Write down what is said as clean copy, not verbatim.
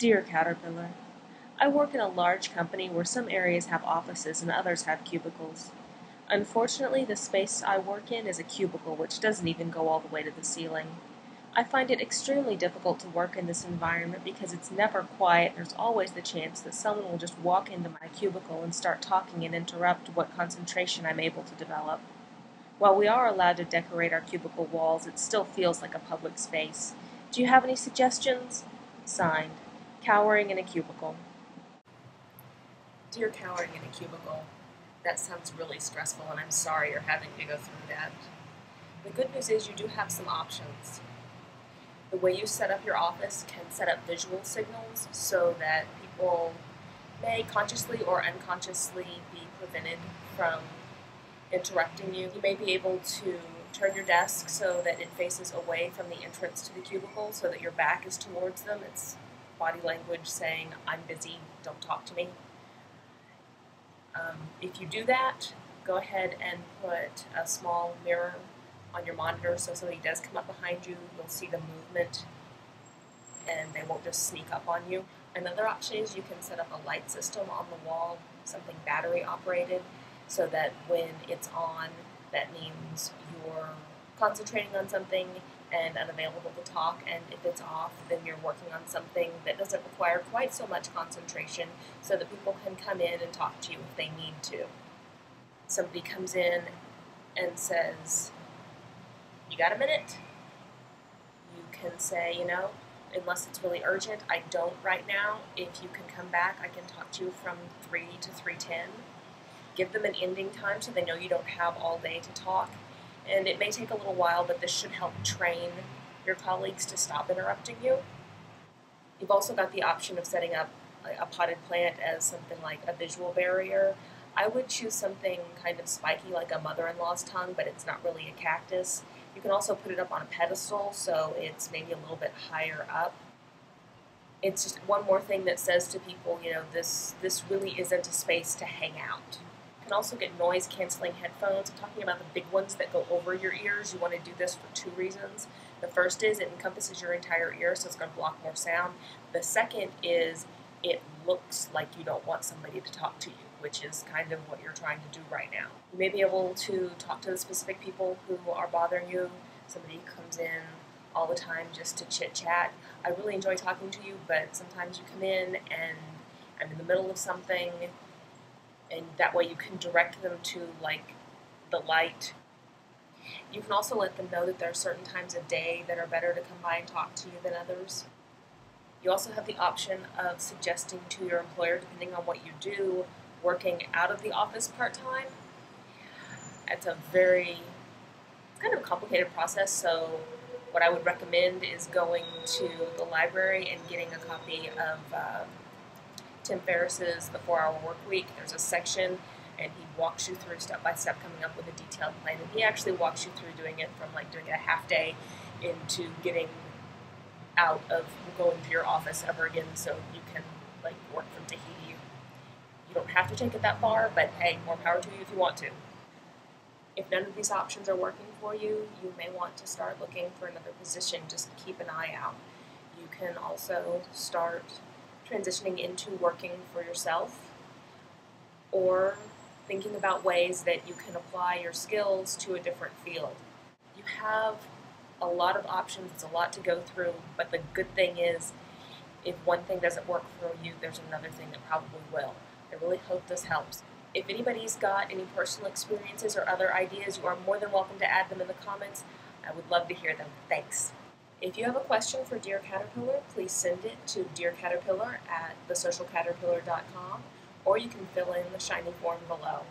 Dear Caterpillar, I work in a large company where some areas have offices and others have cubicles. Unfortunately, the space I work in is a cubicle which doesn't even go all the way to the ceiling. I find it extremely difficult to work in this environment because it's never quiet and there's always the chance that someone will just walk into my cubicle and start talking and interrupt what concentration I'm able to develop. While we are allowed to decorate our cubicle walls, it still feels like a public space. Do you have any suggestions? Signed, Cowering in a Cubicle. Dear Cowering in a Cubicle, that sounds really stressful and I'm sorry you're having to go through that. The good news is you do have some options. The way you set up your office can set up visual signals so that people may consciously or unconsciously be prevented from interrupting you. You may be able to turn your desk so that it faces away from the entrance to the cubicle so that your back is towards them. It's body language saying, I'm busy, don't talk to me. If you do that, go ahead and put a small mirror on your monitor so somebody does come up behind you, you'll see the movement and they won't just sneak up on you. Another option is you can set up a light system on the wall, something battery operated, so that when it's on, that means you're concentrating on something and unavailable to talk, and if it's off, then you're working on something that doesn't require quite so much concentration so that people can come in and talk to you if they need to. Somebody comes in and says, you got a minute? You can say, unless it's really urgent, I don't right now. If you can come back, I can talk to you from 3 to 3:10. Give them an ending time so they know you don't have all day to talk. And it may take a little while, but this should help train your colleagues to stop interrupting you. You've also got the option of setting up a potted plant as something like a visual barrier. I would choose something kind of spiky like a mother-in-law's tongue, but it's not really a cactus. You can also put it up on a pedestal so it's maybe a little bit higher up. It's just one more thing that says to people, this really isn't a space to hang out. You can also get noise-canceling headphones. I'm talking about the big ones that go over your ears. You want to do this for two reasons. The first is it encompasses your entire ear, so it's going to block more sound. The second is it looks like you don't want somebody to talk to you, which is kind of what you're trying to do right now. You may be able to talk to the specific people who are bothering you. Somebody comes in all the time just to chit-chat. I really enjoy talking to you, but sometimes you come in and I'm in the middle of something, and that way you can direct them to the light. You can also let them know that there are certain times of day that are better to come by and talk to you than others. You also have the option of suggesting to your employer, depending on what you do, working out of the office part-time. It's kind of a complicated process, so what I would recommend is going to the library and getting a copy of Tim Ferriss's The 4-Hour Workweek. There's a section, and he walks you through step by step coming up with a detailed plan, and he actually walks you through doing it from doing it a half day into getting out of going to your office ever again so you can work from Tahiti. You don't have to take it that far, but hey, more power to you if you want to. If none of these options are working for you, you may want to start looking for another position. Just keep an eye out. You can also start transitioning into working for yourself or thinking about ways that you can apply your skills to a different field. You have a lot of options, it's a lot to go through, but the good thing is if one thing doesn't work for you, there's another thing that probably will. I really hope this helps. If anybody's got any personal experiences or other ideas, you are more than welcome to add them in the comments. I would love to hear them. Thanks. If you have a question for Dear Caterpillar, please send it to dearcaterpillar@thesocialcaterpillar.com, or you can fill in the shiny form below.